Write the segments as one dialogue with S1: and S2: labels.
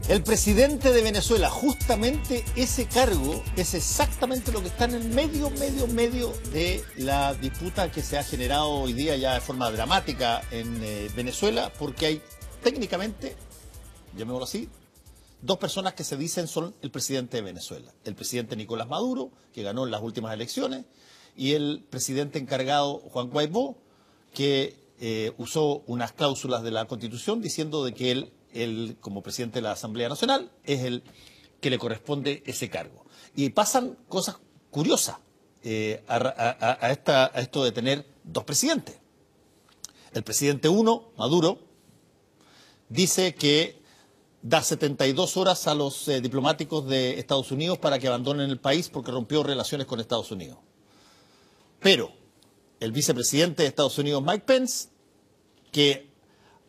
S1: El presidente de Venezuela, justamente ese cargo es exactamente lo que está en el medio de la disputa que se ha generado hoy día ya de forma dramática en Venezuela, porque hay técnicamente, llamémoslo así, dos personas que se dicen son el presidente de Venezuela. El presidente Nicolás Maduro, que ganó en las últimas elecciones, y el presidente encargado Juan Guaidó, que usó unas cláusulas de la Constitución diciendo de que él, como presidente de la Asamblea Nacional, es el que le corresponde ese cargo. Y pasan cosas curiosas a esto de tener dos presidentes. El presidente uno, Maduro, dice que da 72 horas a los diplomáticos de Estados Unidos para que abandonen el país porque rompió relaciones con Estados Unidos. Pero el vicepresidente de Estados Unidos, Mike Pence, que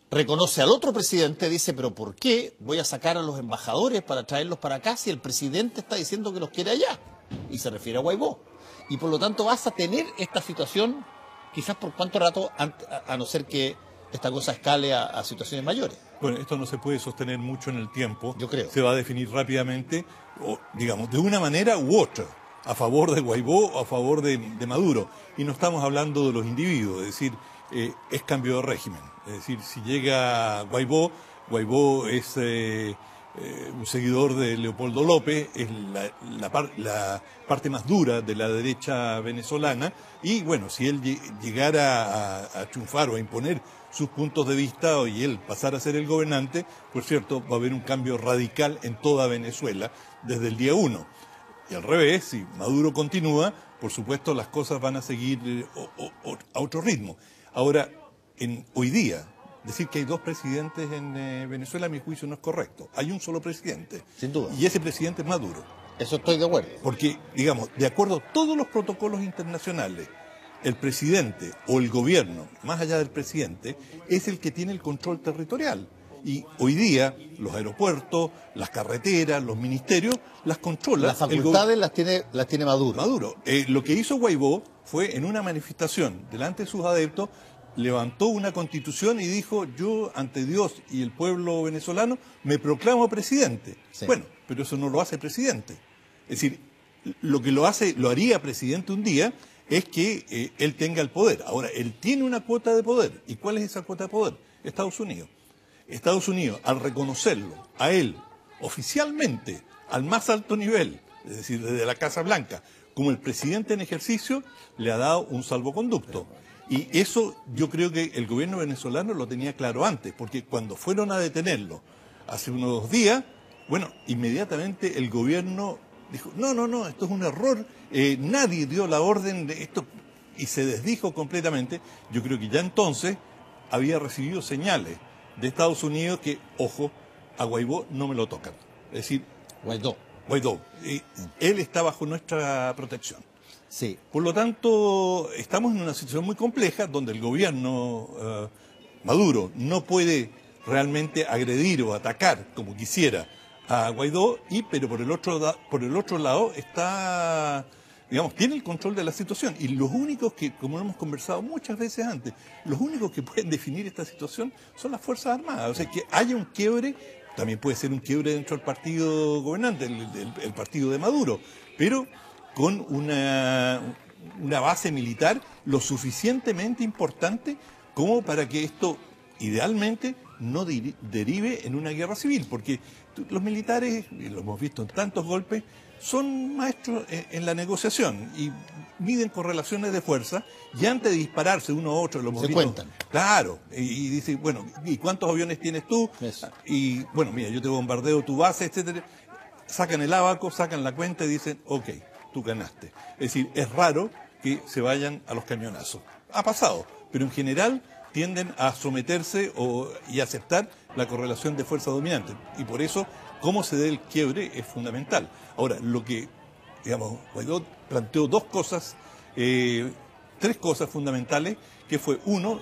S1: reconoce al otro presidente, dice, pero ¿por qué voy a sacar a los embajadores para traerlos para acá si el presidente está diciendo que los quiere allá? Y se refiere a Guaidó. Y por lo tanto vas a tener esta situación quizás por cuánto rato, a no ser que esta cosa escale a situaciones mayores.
S2: Bueno, esto no se puede sostener mucho en el tiempo.
S1: Yo creo.
S2: Se va a definir rápidamente, o, digamos, de una manera u otra, a favor de Guaidó o a favor de Maduro. Y no estamos hablando de los individuos, es decir, es cambio de régimen. Es decir, si llega Guaidó, Guaidó es un seguidor de Leopoldo López, es la parte más dura de la derecha venezolana, y bueno, si él llegara a triunfar o a imponer sus puntos de vista y él pasar a ser el gobernante, por cierto, va a haber un cambio radical en toda Venezuela desde el día 1. Y al revés, si Maduro continúa, por supuesto las cosas van a seguir a otro ritmo. Ahora, hoy día, decir que hay dos presidentes en Venezuela, a mi juicio, no es correcto. Hay un solo presidente.
S1: Sin duda.
S2: Y ese presidente es Maduro.
S1: Eso estoy de acuerdo.
S2: Porque, digamos, de acuerdo a todos los protocolos internacionales, el presidente o el gobierno, más allá del presidente, es el que tiene el control territorial. Y hoy día los aeropuertos, las carreteras, los ministerios, las controla.
S1: Las facultades las tiene Maduro.
S2: Maduro. Lo que hizo Guaidó fue en una manifestación delante de sus adeptos, levantó una constitución y dijo, yo ante Dios y el pueblo venezolano me proclamo presidente. Sí. Bueno, pero eso no lo hace presidente. Es decir, lo que lo haría presidente un día es que él tenga el poder. Ahora, él tiene una cuota de poder. ¿Y cuál es esa cuota de poder? Estados Unidos. Estados Unidos, al reconocerlo a él oficialmente, al más alto nivel, es decir, desde la Casa Blanca, como el presidente en ejercicio, le ha dado un salvoconducto. Y eso yo creo que el gobierno venezolano lo tenía claro antes, porque cuando fueron a detenerlo hace unos días, bueno, inmediatamente el gobierno dijo, no, esto es un error, nadie dio la orden de esto, y se desdijo completamente. Yo creo que ya entonces había recibido señales de Estados Unidos que, ojo, a Guaidó no me lo tocan. Es decir, Guaidó. Él está bajo nuestra protección.
S1: Sí.
S2: Por lo tanto, estamos en una situación muy compleja donde el gobierno Maduro no puede realmente agredir o atacar como quisiera a Guaidó, pero por el otro lado está, digamos, tiene el control de la situación. Y los únicos que, como hemos conversado muchas veces antes, los únicos que pueden definir esta situación son las Fuerzas Armadas. O sea, que haya un quiebre, también puede ser un quiebre dentro del partido gobernante, el partido de Maduro, pero con una base militar lo suficientemente importante como para que esto, idealmente, no derive en una guerra civil, porque los militares, y lo hemos visto en tantos golpes, son maestros en la negociación y miden correlaciones de fuerza, y antes de dispararse uno a otro, lo hemos visto. Se cuentan. Claro, y dice, bueno, ¿y cuántos aviones tienes tú? Eso. Y bueno, mira, yo te bombardeo tu base, etcétera. Sacan el ábaco, sacan la cuenta y dicen, ok, tú ganaste. Es decir, es raro que se vayan a los cañonazos. Ha pasado, pero en general tienden a someterse y aceptar la correlación de fuerza dominante. Y por eso, cómo se dé el quiebre es fundamental. Ahora, lo que, digamos, Guaidó planteó tres cosas fundamentales, que fue, uno,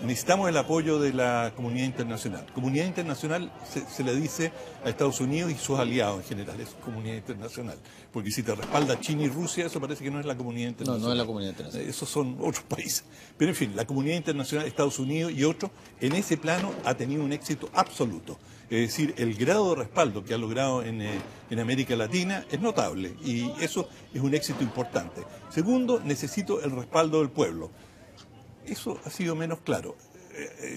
S2: necesitamos el apoyo de la comunidad internacional. Comunidad internacional se le dice a Estados Unidos y sus aliados en general, es comunidad internacional. Porque si te respalda China y Rusia, eso parece que no es la comunidad internacional.
S1: No, no es la comunidad internacional.
S2: Esos son otros países. Pero en fin, la comunidad internacional, Estados Unidos y otros, en ese plano ha tenido un éxito absoluto. Es decir, el grado de respaldo que ha logrado en América Latina es notable y eso es un éxito importante. Segundo, necesito el respaldo del pueblo. Eso ha sido menos claro.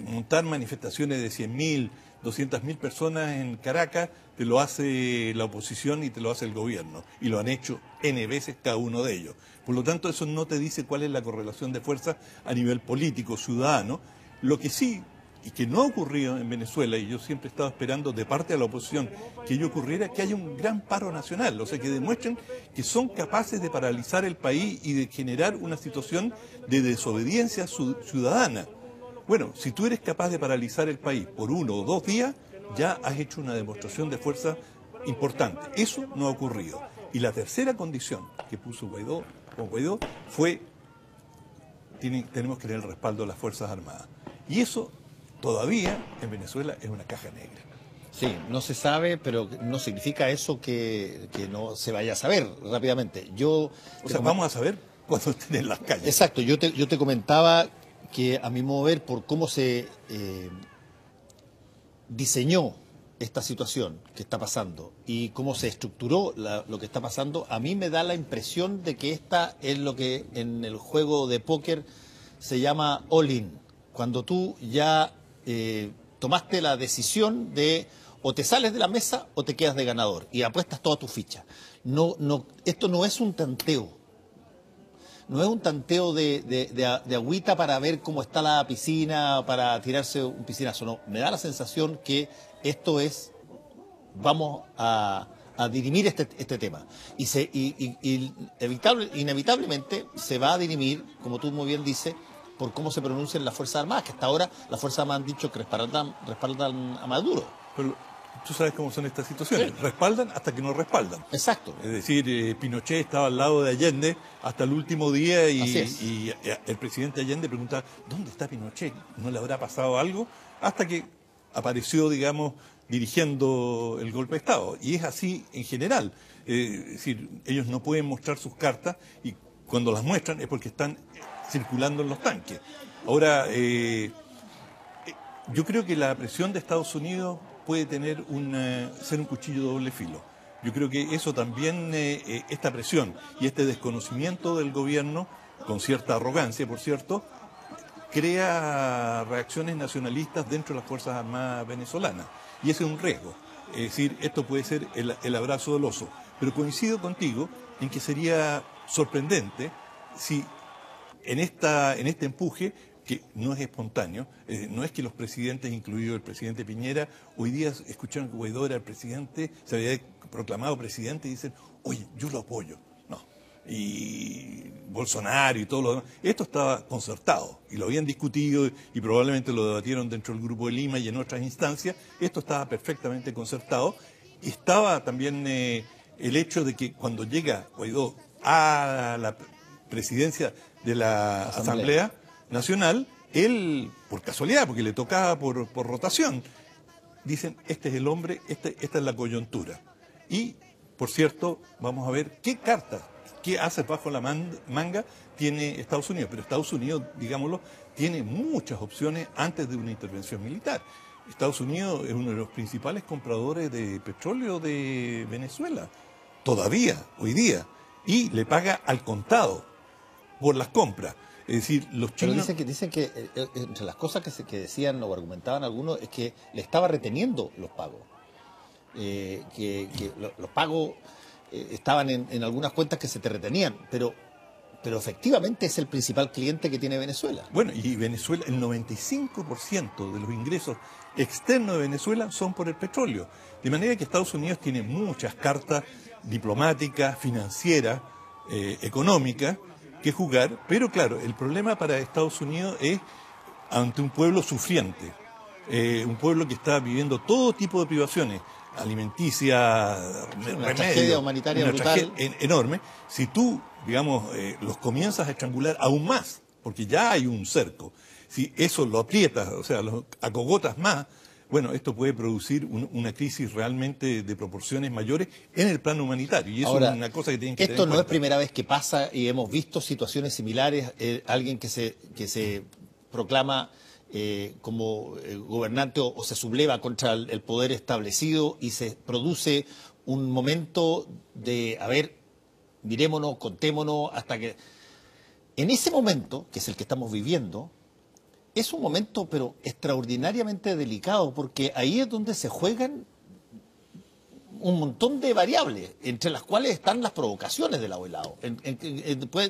S2: Montar manifestaciones de 100.000, 200.000 personas en Caracas te lo hace la oposición y te lo hace el gobierno. Y lo han hecho N veces cada uno de ellos. Por lo tanto, eso no te dice cuál es la correlación de fuerzas a nivel político, ciudadano. Lo que sí, y que no ha ocurrido en Venezuela, y yo siempre he estado esperando de parte de la oposición que ello ocurriera, que haya un gran paro nacional, o sea, que demuestren que son capaces de paralizar el país y de generar una situación de desobediencia ciudadana. Bueno, si tú eres capaz de paralizar el país por 1 o 2 días, ya has hecho una demostración de fuerza importante. Eso no ha ocurrido. Y la tercera condición que puso Guaidó fue, tenemos que tener el respaldo de las Fuerzas Armadas. Y eso todavía en Venezuela es una caja negra.
S1: Sí, no se sabe, pero no significa eso que no se vaya a saber rápidamente.
S2: Vamos a saber cuando estén en las calles.
S1: Exacto, yo te comentaba que a mi modo de ver, por cómo se diseñó esta situación que está pasando y cómo se estructuró lo que está pasando, a mí me da la impresión de que esta es lo que en el juego de póker se llama all-in. Cuando tú ya tomaste la decisión de o te sales de la mesa o te quedas de ganador y apuestas toda tu ficha. Esto no es un tanteo. No es un tanteo de agüita para ver cómo está la piscina, para tirarse un piscinazo. No, me da la sensación que esto es, vamos a dirimir este tema. Y inevitablemente se va a dirimir, como tú muy bien dices, por cómo se pronuncian las Fuerzas Armadas, que hasta ahora las Fuerzas Armadas han dicho que respaldan a Maduro.
S2: Pero tú sabes cómo son estas situaciones. Sí. Respaldan hasta que no respaldan.
S1: Exacto.
S2: Es decir, Pinochet estaba al lado de Allende hasta el último día y el presidente Allende preguntaba, ¿dónde está Pinochet? ¿No le habrá pasado algo? Hasta que apareció, digamos, dirigiendo el golpe de Estado. Y es así en general. Es decir, ellos no pueden mostrar sus cartas y cuando las muestran es porque están circulando en los tanques. Ahora, yo creo que la presión de Estados Unidos puede tener ser un cuchillo de doble filo. Yo creo que eso también, esta presión y este desconocimiento del gobierno, con cierta arrogancia, por cierto, crea reacciones nacionalistas dentro de las Fuerzas Armadas venezolanas. Y ese es un riesgo. Es decir, esto puede ser el abrazo del oso. Pero coincido contigo en que sería sorprendente si en este empuje, que no es espontáneo, no es que los presidentes, incluido el presidente Piñera, hoy día escucharon que Guaidó era el presidente, se había proclamado presidente y dicen, oye, yo lo apoyo. No. Y Bolsonaro y todo lo demás. Esto estaba concertado y lo habían discutido y probablemente lo debatieron dentro del Grupo de Lima y en otras instancias. Esto estaba perfectamente concertado. Y estaba también el hecho de que cuando llega Guaidó a la presidencia de la Asamblea Nacional, él, por casualidad, porque le tocaba por rotación, dicen, este es el hombre, esta es la coyuntura. Y, por cierto, vamos a ver qué cartas, qué hace bajo la manga tiene Estados Unidos. Pero Estados Unidos, digámoslo, tiene muchas opciones antes de una intervención militar. Estados Unidos es uno de los principales compradores de petróleo de Venezuela, todavía, hoy día, y le paga al contado por las compras. Es decir, los chinos...
S1: Pero dicen que entre las cosas que decían o argumentaban algunos es que le estaba reteniendo los pagos. Los pagos estaban en algunas cuentas que se te retenían, pero efectivamente es el principal cliente que tiene Venezuela.
S2: Bueno, y Venezuela, el 95% de los ingresos externos de Venezuela son por el petróleo. De manera que Estados Unidos tiene muchas cartas diplomáticas, financieras, económicas, que jugar, pero claro, el problema para Estados Unidos es ante un pueblo sufriente, un pueblo que está viviendo todo tipo de privaciones, alimenticia,
S1: una tragedia humanitaria brutal,
S2: enorme. Si tú, digamos, los comienzas a estrangular aún más, porque ya hay un cerco, si eso lo aprietas, o sea, lo acogotas más, bueno, esto puede producir una crisis realmente de proporciones mayores en el plano humanitario. Y eso
S1: Ahora,
S2: es una cosa que tienen que tener
S1: esto
S2: en
S1: no es
S2: cuenta.
S1: primera vez que pasa y hemos visto situaciones similares. Alguien que se proclama como gobernante o se subleva contra el poder establecido y se produce un momento de, a ver, mirémonos, contémonos, hasta que... En ese momento, que es el que estamos viviendo, es un momento pero extraordinariamente delicado, porque ahí es donde se juegan un montón de variables, entre las cuales están las provocaciones del lado y lado,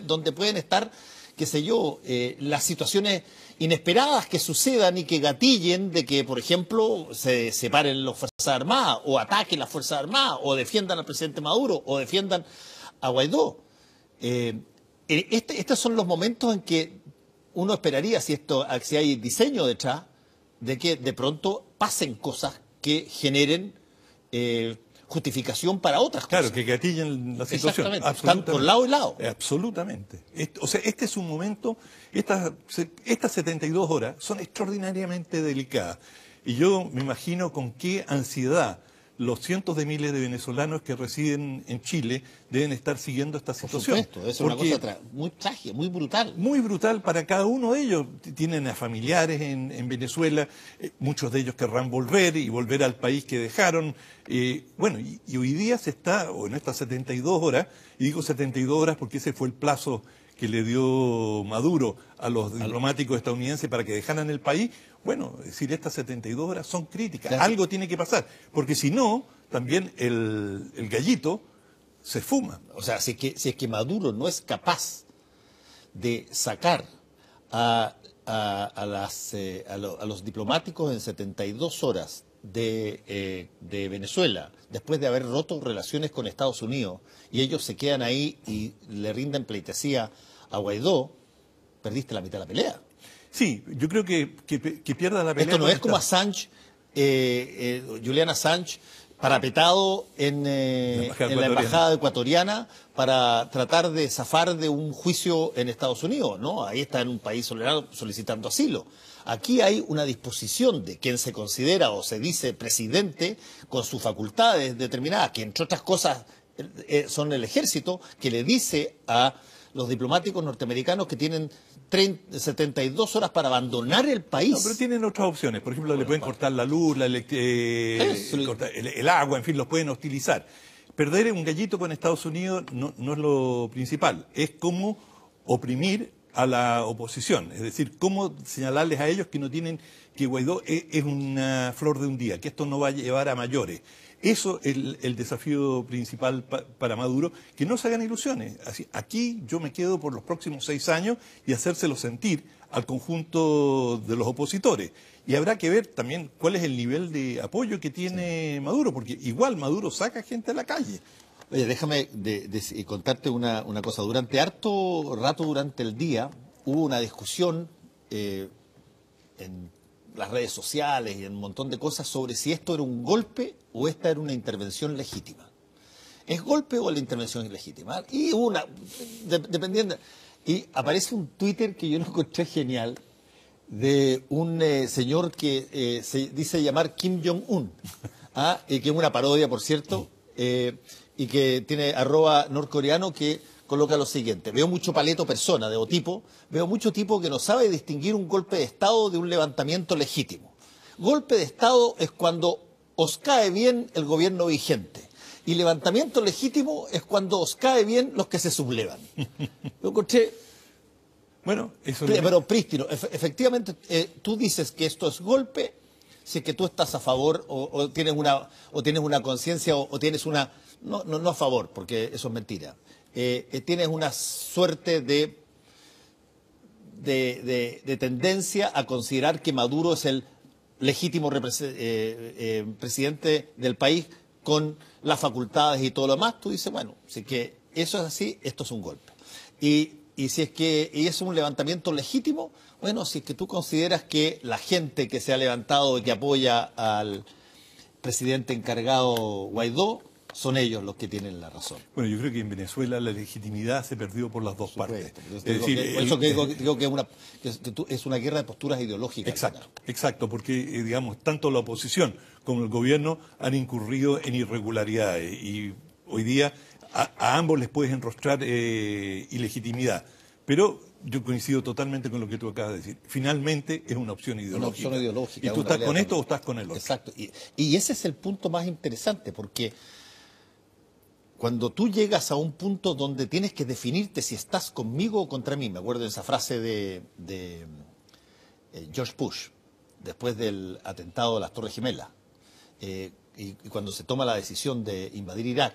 S1: donde pueden estar, qué sé yo, las situaciones inesperadas que sucedan y que gatillen de que, por ejemplo, se separen las Fuerzas Armadas, o ataquen las Fuerzas Armadas, o defiendan al presidente Maduro, o defiendan a Guaidó. Estos son los momentos en que uno esperaría, si hay diseño detrás, de que de pronto pasen cosas que generen justificación para otras cosas.
S2: Claro, que gatillen la situación.
S1: Exactamente, están por lado y lado.
S2: Absolutamente. O sea, este es un momento, estas 72 horas son extraordinariamente delicadas. Y yo me imagino con qué ansiedad los cientos de miles de venezolanos que residen en Chile deben estar siguiendo esta situación.
S1: Por supuesto, es una cosa muy trágica, muy brutal.
S2: Muy brutal para cada uno de ellos. Tienen a familiares en Venezuela, muchos de ellos querrán volver y volver al país que dejaron. Bueno, y hoy día se está, o en estas 72 horas, y digo 72 horas porque ese fue el plazo que le dio Maduro a los diplomáticos estadounidenses para que dejaran el país. Bueno, es decir, estas 72 horas son críticas. Claro. Algo tiene que pasar, porque si no, también el gallito se fuma.
S1: O sea, si es que Maduro no es capaz de sacar a los diplomáticos en 72 horas de Venezuela, después de haber roto relaciones con Estados Unidos, y ellos se quedan ahí y le rinden pleitesía a Guaidó, perdiste la mitad de la pelea.
S2: Sí, yo creo que pierda la pelea.
S1: Esto no es como Assange, Julian Assange, parapetado en la embajada ecuatoriana para tratar de zafar de un juicio en Estados Unidos, ¿no? Ahí está en un país soberano solicitando asilo. Aquí hay una disposición de quien se considera o se dice presidente con sus facultades determinadas, que entre otras cosas son el ejército, que le dice a los diplomáticos norteamericanos que tienen 72 horas para abandonar el país.
S2: No, pero tienen otras opciones. Por ejemplo, le pueden cortar la luz, el agua, en fin, los pueden hostilizar. Perder un gallito con Estados Unidos no es lo principal. Es cómo oprimir a la oposición. Es decir, cómo señalarles a ellos que no tienen, que Guaidó es una flor de un día, que esto no va a llevar a mayores. Eso es el desafío principal para Maduro, que no se hagan ilusiones. Así, aquí yo me quedo por los próximos 6 años y hacérselo sentir al conjunto de los opositores. Y habrá que ver también cuál es el nivel de apoyo que tiene Maduro, porque igual Maduro saca gente a la calle.
S1: Oye, déjame contarte una cosa. Durante harto rato durante el día hubo una discusión en las redes sociales y en un montón de cosas sobre si esto era un golpe o esta era una intervención legítima. ¿Es golpe o la intervención ilegítima? Y dependiendo. Y aparece un Twitter que yo lo encontré genial, de un señor que se dice llamar Kim Jong-un, que es una parodia, por cierto, y que tiene @norcoreano, que coloca lo siguiente: veo mucho paleto persona, de tipo, veo mucho tipo que no sabe distinguir un golpe de Estado de un levantamiento legítimo. Golpe de Estado es cuando os cae bien el gobierno vigente, y levantamiento legítimo es cuando os cae bien los que se sublevan. Lo encontré...
S2: Bueno, eso
S1: pero prístino. Efectivamente, tú dices que esto es golpe si es que tú estás a favor o tienes una conciencia o tienes una... No a favor, porque eso es mentira. Tienes una suerte de tendencia a considerar que Maduro es el legítimo presidente del país con las facultades y todo lo demás. Tú dices, bueno, si que eso es así, esto es un golpe. Y si es que es un levantamiento legítimo, bueno, si es que tú consideras que la gente que se ha levantado y que apoya al presidente encargado Guaidó son ellos los que tienen la razón.
S2: Bueno, yo creo que en Venezuela la legitimidad se perdió por las dos partes.
S1: Es decir, por eso digo que es una guerra de posturas ideológicas.
S2: Exacto, exacto, porque digamos, tanto la oposición como el gobierno han incurrido en irregularidades y hoy día a ambos les puedes enrostrar ilegitimidad. Pero yo coincido totalmente con lo que tú acabas de decir. Finalmente es una opción ideológica.
S1: Una opción ideológica.
S2: ¿Y tú estás con esto o estás con el otro?
S1: Exacto. Y ese es el punto más interesante, porque cuando tú llegas a un punto donde tienes que definirte si estás conmigo o contra mí, me acuerdo de esa frase de George Bush, después del atentado de las Torres Gemelas, y cuando se toma la decisión de invadir Irak,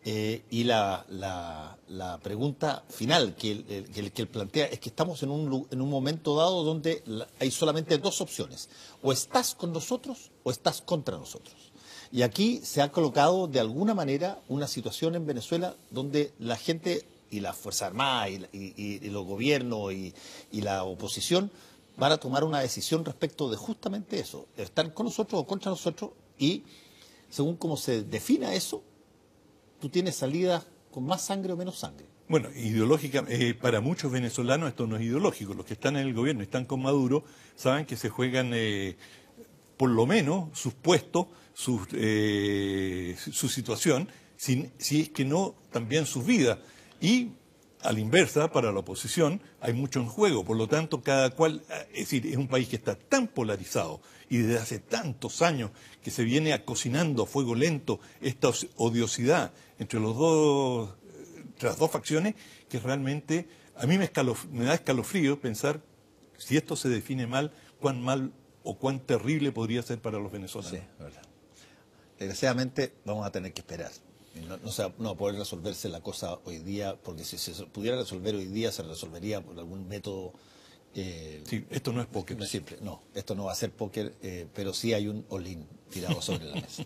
S1: y la pregunta final que él plantea es que estamos en un momento dado donde hay solamente dos opciones: o estás con nosotros o estás contra nosotros. Y aquí se ha colocado de alguna manera una situación en Venezuela donde la gente y las Fuerzas Armadas y los gobiernos y la oposición van a tomar una decisión respecto de justamente eso: están con nosotros o contra nosotros, y según cómo se defina eso, tú tienes salidas con más sangre o menos sangre.
S2: Bueno, ideológica, para muchos venezolanos esto no es ideológico. Los que están en el gobierno y están con Maduro saben que se juegan por lo menos sus puestos, su situación, si es que no también sus vidas. Y a la inversa, para la oposición hay mucho en juego. Por lo tanto, cada cual, es decir, es un país que está tan polarizado y desde hace tantos años que se viene cocinando a fuego lento esta odiosidad entre las dos facciones, que realmente a mí me da escalofrío pensar, si esto se define mal, cuán mal o cuán terrible podría ser para los venezolanos.
S1: Sí, verdad. Desgraciadamente vamos a tener que esperar. No va a poder resolverse la cosa hoy día, porque si se pudiera resolver hoy día, se resolvería por algún método.
S2: Sí, esto no es póker.
S1: No es simple, no, esto no va a ser póker, pero sí hay un all-in tirado sobre la mesa.